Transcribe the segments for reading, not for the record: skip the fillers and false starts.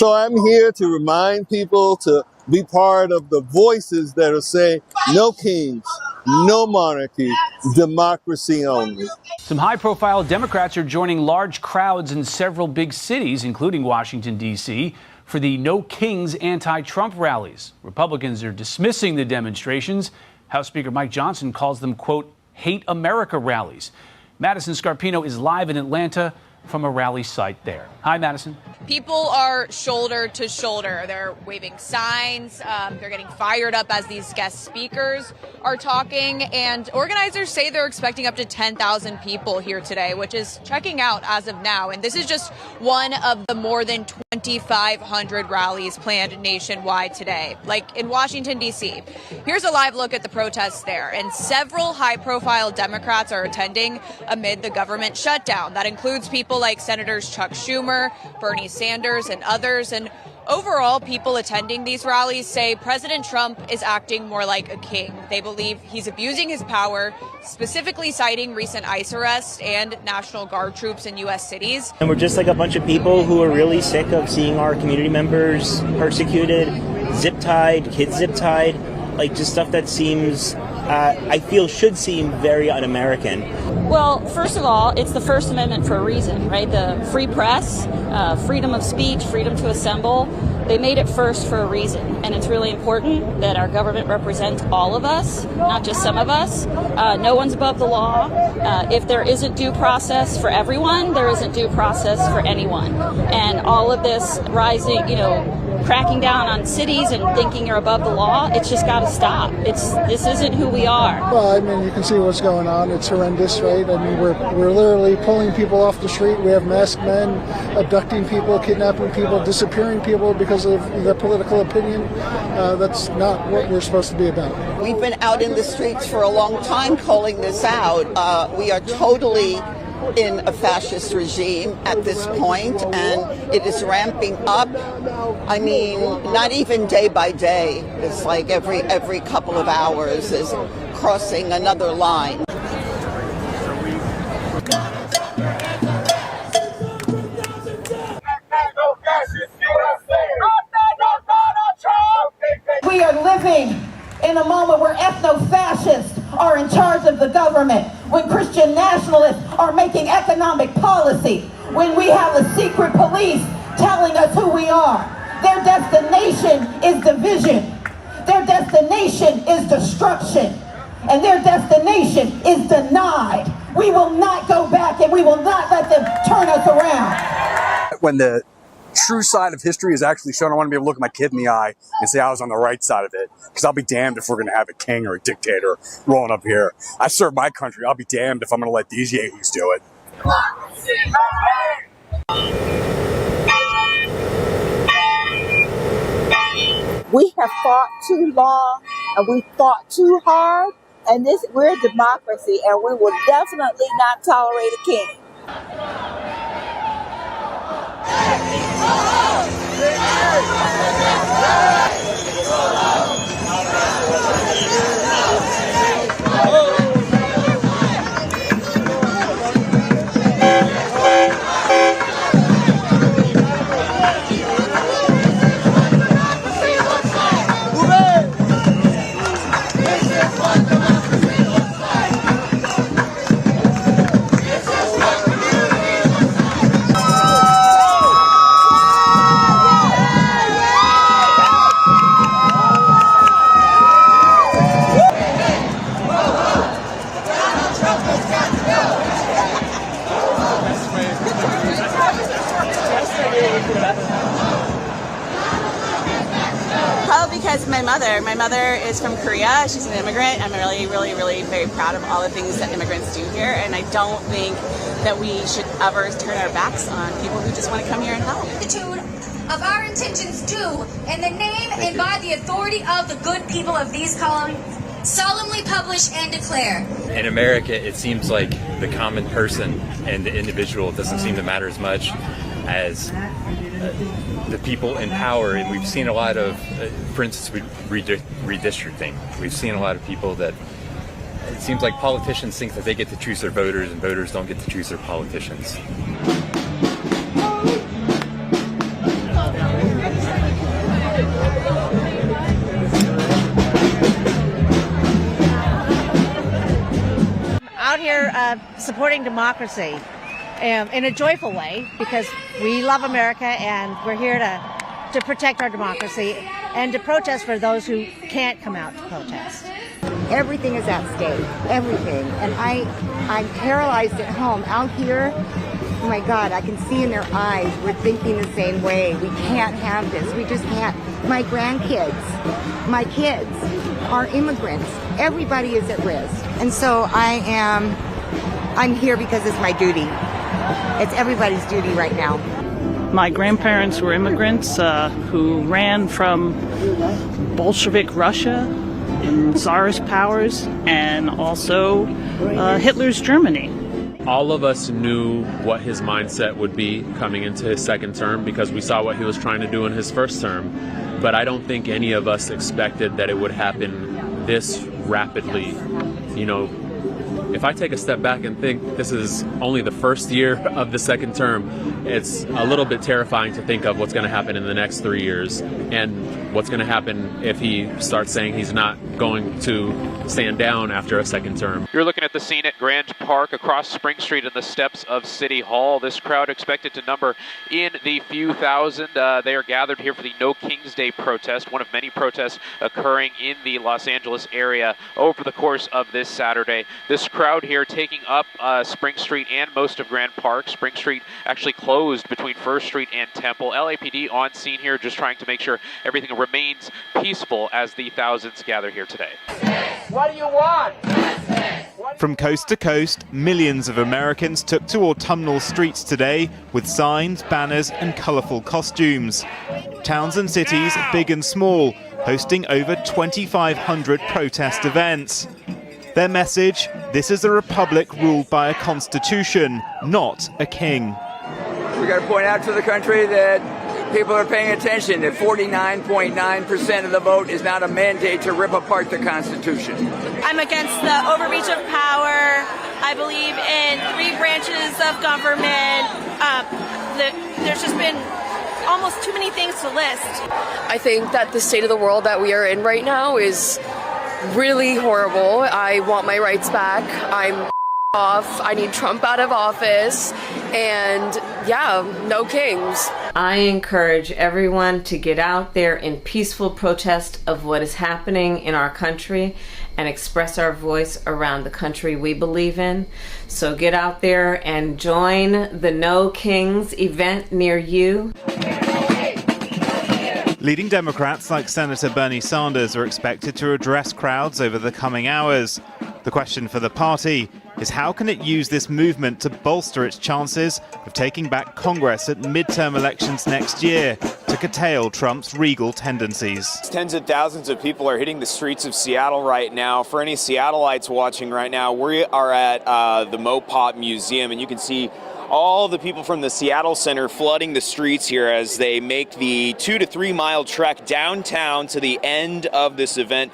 So I'm here to remind people to be part of the voices that are saying no kings, no monarchy, democracy only. Some high-profile Democrats are joining large crowds in several big cities, including Washington, D.C., for the No Kings anti-Trump rallies. Republicans are dismissing the demonstrations. House Speaker Mike Johnson calls them, quote, hate America rallies. Madison Scarpino is live in Atlanta from a rally site there. Hi, Madison. People are shoulder to shoulder. They're waving signs. They're getting fired up as these guest speakers are talking. And organizers say they're expecting up to 10,000 people here today, which is checking out as of now. And this is just one of the more than 2,500 rallies planned nationwide today, like in Washington, D.C. Here's a live look at the protests there. And several high-profile Democrats are attending amid the government shutdown. That includes people like Senators Chuck Schumer, Bernie Sanders, and others. And overall, people attending these rallies say President Trump is acting more like a king. They believe he's abusing his power, specifically citing recent ICE arrests and National Guard troops in U.S. cities. And we're just like a bunch of people who are really sick of seeing our community members persecuted, zip-tied, kids zip-tied, like just stuff that seems, I feel, should seem very un-American. Well, first of all, it's the First Amendment for a reason, right? The free press, freedom of speech, freedom to assemble. They made it first for a reason, and it's really important that our government represents all of us, not just some of us. No one's above the law. If there isn't due process for everyone, there isn't due process for anyone. And all of this rising, cracking down on cities and thinking you're above the law, it's just got to stop. This isn't who we are. Well, I mean, you can see what's going on. It's horrendous, right? I mean, we're literally pulling people off the street. We have masked men abducting people, kidnapping people, disappearing people because of their political opinion. That's not what we're supposed to be about. We've been out in the streets for a long time calling this out. We are totally in a fascist regime at this point, and it is ramping up. I mean, not even day by day. It's like every couple of hours is crossing another line. We are living in a moment where ethno-fascists are in charge of the government, when Christian nationalists are making economic policy, when we have a secret police telling us who we are. Their destination is division. Their destination is destruction. And their destination is denied. We will not go back, and we will not let them turn us around. When the true side of history is actually shown, I want to be able to look my kid in the eye and say I was on the right side of it. Because I'll be damned if we're going to have a king or a dictator rolling up here. I serve my country. I'll be damned if I'm going to let these yahoos do it. We have fought too long, and we fought too hard, and we're a democracy, and we will definitely not tolerate a king. Probably because my mother is from Korea. She's an immigrant. I'm really very proud of all the things that immigrants do here, and I don't think that we should ever turn our backs on people who just want to come here and help. Of our intentions do, in the name and by the authority of the good people of these colonies, solemnly publish and declare. In America, it seems like the common person and the individual doesn't seem to matter as much as the people in power. And we've seen a lot of, for instance, redistricting. We've seen a lot of people that it seems like politicians think that they get to choose their voters and voters don't get to choose their politicians. supporting democracy in a joyful way, because we love America and we're here to protect our democracy and to protest for those who can't come out to protest. Everything is at stake, everything. And I'm paralyzed at home. Out here, oh my God, I can see in their eyes, we're thinking the same way. We can't have this. We just can't. My grandkids, my kids are immigrants. Everybody is at risk. And so I'm here because it's my duty. It's everybody's duty right now. My grandparents were immigrants who ran from Bolshevik Russia and Tsarist powers, and also Hitler's Germany. All of us knew what his mindset would be coming into his second term because we saw what he was trying to do in his first term. But I don't think any of us expected that it would happen this rapidly. You know, if I take a step back and think this is only the first year of the second term, it's a little bit terrifying to think of what's going to happen in the next 3 years and what's going to happen if he starts saying he's not going to stand down after a second term. You're looking at the scene at Grand Park across Spring Street and the steps of City Hall. This crowd expected to number in the few thousand. They are gathered here for the No King's Day protest, one of many protests occurring in the Los Angeles area over the course of this Saturday. This crowd here taking up Spring Street and most of Grand Park. Spring Street actually closed between First Street and Temple. LAPD on scene here just trying to make sure everything remains peaceful as the thousands gather here today. What do you want? From coast to coast, millions of Americans took to autumnal streets today with signs, banners and colourful costumes. Towns and cities, big and small, hosting over 2,500 protest events. Their message, this is a republic ruled by a constitution, not a king. We got to point out to the country that people are paying attention, that 49.9% of the vote is not a mandate to rip apart the Constitution. I'm against the overreach of power. I believe in 3 branches of government. There's just been almost too many things to list. I think that the state of the world that we are in right now is really horrible. I want my rights back. I'm off. I need Trump out of office. And yeah, no kings. I encourage everyone to get out there in peaceful protest of what is happening in our country and express our voice around the country we believe in. So get out there and join the No Kings event near you. Leading Democrats like Senator Bernie Sanders are expected to address crowds over the coming hours. The question for the party is how can it use this movement to bolster its chances of taking back Congress at midterm elections next year to curtail Trump's regal tendencies. Tens of thousands of people are hitting the streets of Seattle right now. For any Seattleites watching right now, we are at the MoveOn Museum, and you can see all the people from the Seattle Center flooding the streets here as they make the 2 to 3 mile trek downtown to the end of this event.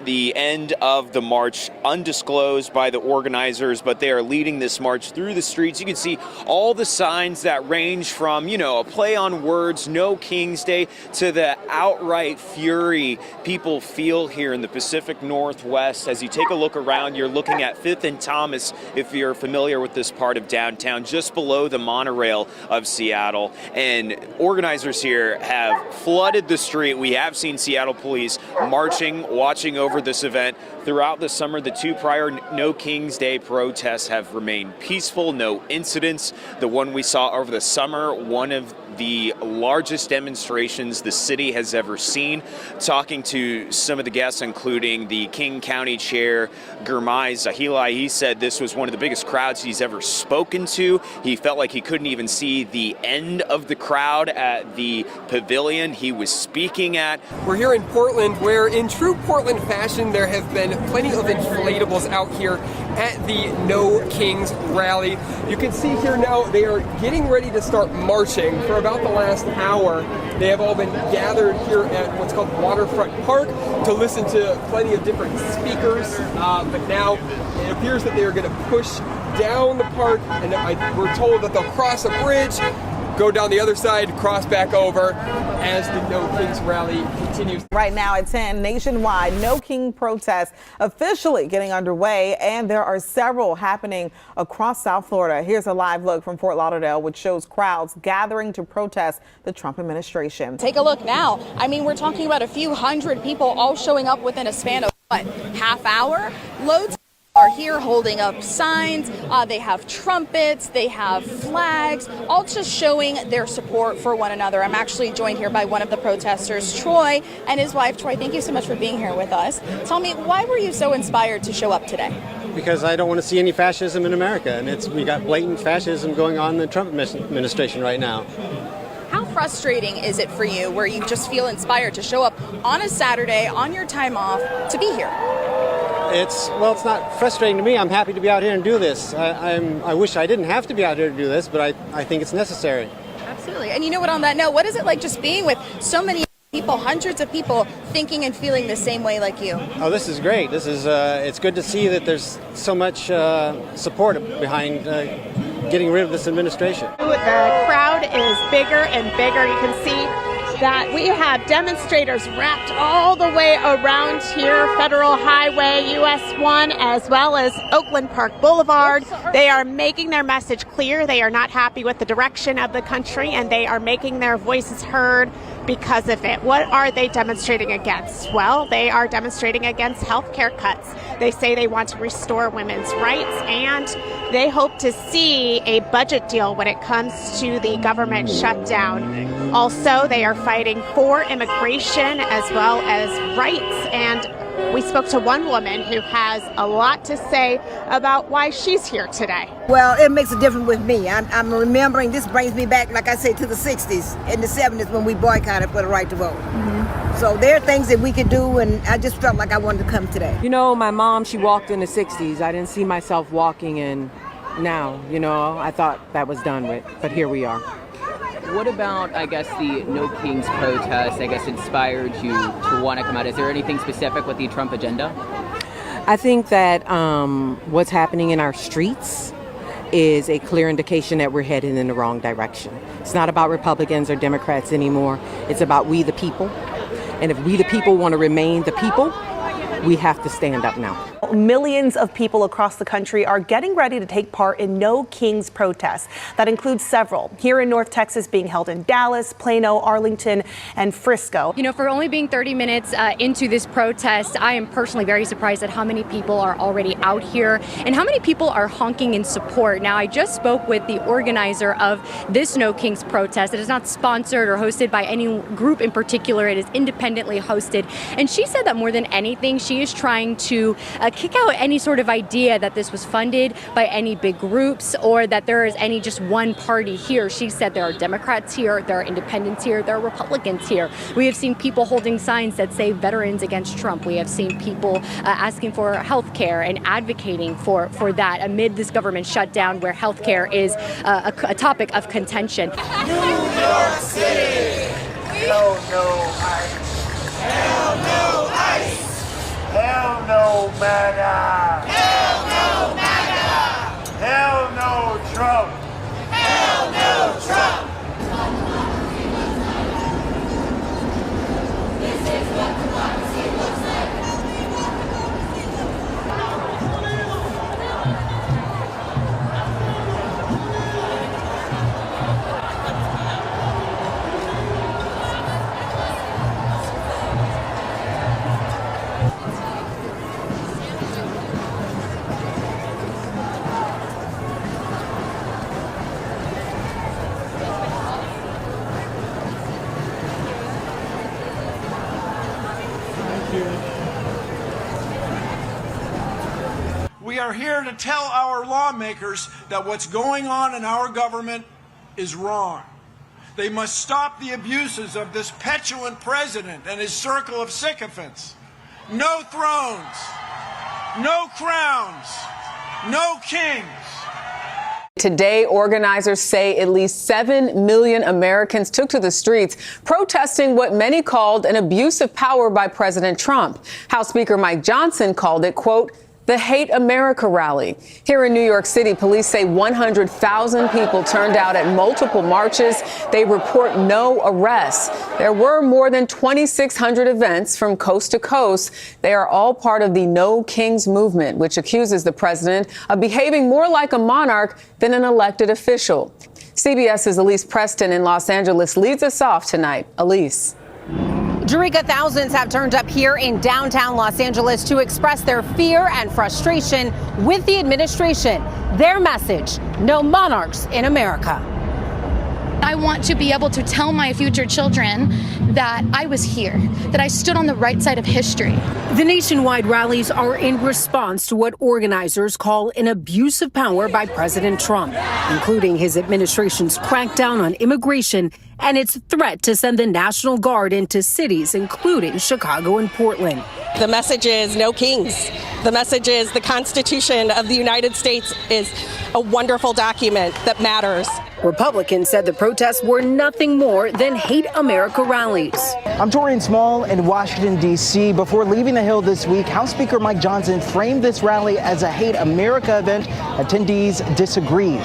The end of the march, undisclosed by the organizers, but they are leading this march through the streets. You can see all the signs that range from, you know, a play on words, No King's Day, to the outright fury people feel here in the Pacific Northwest. As you take a look around, you're looking at 5th and Thomas, if you're familiar with this part of downtown, just below the monorail of Seattle. And organizers here have flooded the street. We have seen Seattle police marching, watching over this event. Throughout the summer, the 2 prior No King's Day protests have remained peaceful, no incidents. The one we saw over the summer, one of the largest demonstrations the city has ever seen. Talking to some of the guests, including the King County Chair, Gurmai Zahilai, he said this was one of the biggest crowds he's ever spoken to. He felt like he couldn't even see the end of the crowd at the pavilion he was speaking at. We're here in Portland, where in true Portland fashion, there have been plenty of inflatables out here at the No Kings rally. You can see here now they are getting ready to start marching. For about the last hour, they have all been gathered here at what's called Waterfront Park to listen to plenty of different speakers. But now it appears that they are going to push down the park, and we're told that they'll cross a bridge, go down the other side, cross back over as the No Kings rally continues. Right now at 10, nationwide No King protests officially getting underway, and there are several happening across South Florida. Here's a live look from Fort Lauderdale, which shows crowds gathering to protest the Trump administration. Take a look now. I mean, we're talking about a few hundred people all showing up within a span of, half hour? Loads are here holding up signs. They have trumpets, they have flags, all just showing their support for one another. I'm actually joined here by one of the protesters, Troy, and his wife. Troy, thank you so much for being here with us. Tell me, why were you so inspired to show up today? Because I don't want to see any fascism in America, and we got blatant fascism going on in the Trump administration right now. How frustrating is it for you where you just feel inspired to show up on a Saturday on your time off to be here? It's not frustrating to me. I'm happy to be out here and do this. I wish I didn't have to be out here to do this, but I think it's necessary. Absolutely. And you know what, on that note, what is it like just being with so many people, hundreds of people, thinking and feeling the same way like you? Oh, this is great. This is it's good to see that there's so much support behind getting rid of this administration. The crowd is bigger and bigger. You can see that we have demonstrators wrapped all the way around here, Federal Highway, US 1, as well as Oakland Park Boulevard. They are making their message clear. They are not happy with the direction of the country, and they are making their voices heard because of it. What are they demonstrating against? Well, they are demonstrating against health care cuts. They say they want to restore women's rights, and they hope to see a budget deal when it comes to the government shutdown. Also, they are fighting for immigration as well as rights, and we spoke to one woman who has a lot to say about why she's here today. Well, it makes a difference with me. I'm remembering, this brings me back, like I say, to the 60s and the 70s when we boycotted for the right to vote. Mm-hmm. So there are things that we could do, and I just felt like I wanted to come today. You know, my mom, she walked in the 60s. I didn't see myself walking in now. You know, I thought that was done with, but here we are. What about, I guess, the No Kings protest, inspired you to want to come out? Is there anything specific with the Trump agenda? I think that what's happening in our streets is a clear indication that we're heading in the wrong direction. It's not about Republicans or Democrats anymore. It's about we the people. And if we the people want to remain the people, we have to stand up now. Millions of people across the country are getting ready to take part in No Kings protests. That includes several here in North Texas being held in Dallas, Plano, Arlington, and Frisco. You know, for only being 30 minutes into this protest, I am personally very surprised at how many people are already out here and how many people are honking in support. Now, I just spoke with the organizer of this No Kings protest. It is not sponsored or hosted by any group in particular. It is independently hosted. And she said that more than anything, she is trying to kick out any sort of idea that this was funded by any big groups or that there is any just one party here. She said there are Democrats here, there are independents here, there are Republicans here. We have seen people holding signs that say veterans against Trump. We have seen people asking for health care and advocating for that amid this government shutdown where health care is a topic of contention. New York City! Hell no ice! Hell no ice! Hell no MAGA! Hell no MAGA! Hell no Trump! Hell no Trump! This is what democracy looks like. We are here to tell our lawmakers that what's going on in our government is wrong. They must stop the abuses of this petulant president and his circle of sycophants. No thrones, no crowns, no kings. Today, organizers say at least 7 million Americans took to the streets protesting what many called an abuse of power by President Trump. House Speaker Mike Johnson called it, quote, the Hate America rally. Here in New York City, police say 100,000 people turned out at multiple marches. They report no arrests. There were more than 2,600 events from coast to coast. They are all part of the No Kings movement, which accuses the president of behaving more like a monarch than an elected official. CBS's Elise Preston in Los Angeles leads us off tonight. Elise. Jerika, thousands have turned up here in downtown Los Angeles to express their fear and frustration with the administration. Their message: no monarchs in America. I want to be able to tell my future children that I was here, that I stood on the right side of history. The nationwide rallies are in response to what organizers call an abuse of power by President Trump, including his administration's crackdown on immigration and its threat to send the National Guard into cities, including Chicago and Portland. The message is no kings. The message is the Constitution of the United States is a wonderful document that matters. Republicans said the protests were nothing more than Hate America rallies. I'm Torian Small in Washington, D.C. Before leaving the Hill this week, House Speaker Mike Johnson framed this rally as a Hate America event. Attendees disagreed.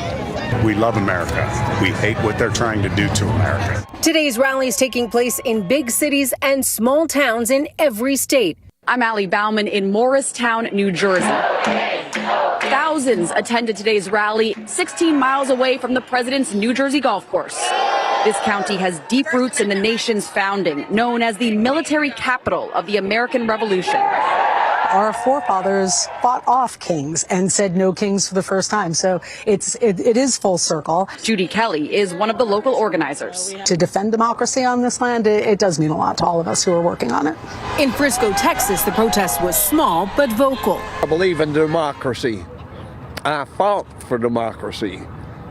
We love America. We hate what they're trying to do to America. Today's rally is taking place in big cities and small towns in every state. I'm Allie Bauman in Morristown, New Jersey. Thousands attended today's rally 16 miles away from the president's New Jersey golf course. This county has deep roots in the nation's founding, known as the military capital of the American Revolution. Our forefathers fought off kings and said no kings for the first time. So it is full circle. Judy Kelly is one of the local organizers. To defend democracy on this land, it does mean a lot to all of us who are working on it. In Frisco, Texas, the protest was small but vocal. I believe in democracy. I fought for democracy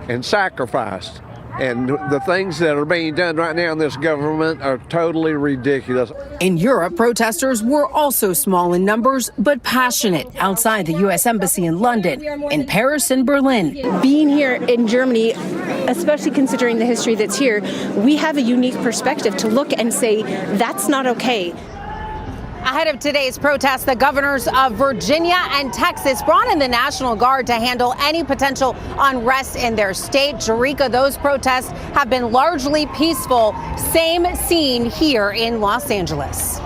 and sacrificed. And the things that are being done right now in this government are totally ridiculous. In Europe, protesters were also small in numbers, but passionate outside the U.S. Embassy in London, in Paris and Berlin. Being here in Germany, especially considering the history that's here, we have a unique perspective to look and say, that's not okay. Ahead of today's protest, the governors of Virginia and Texas brought in the National Guard to handle any potential unrest in their state. Jerika, those protests have been largely peaceful. Same scene here in Los Angeles.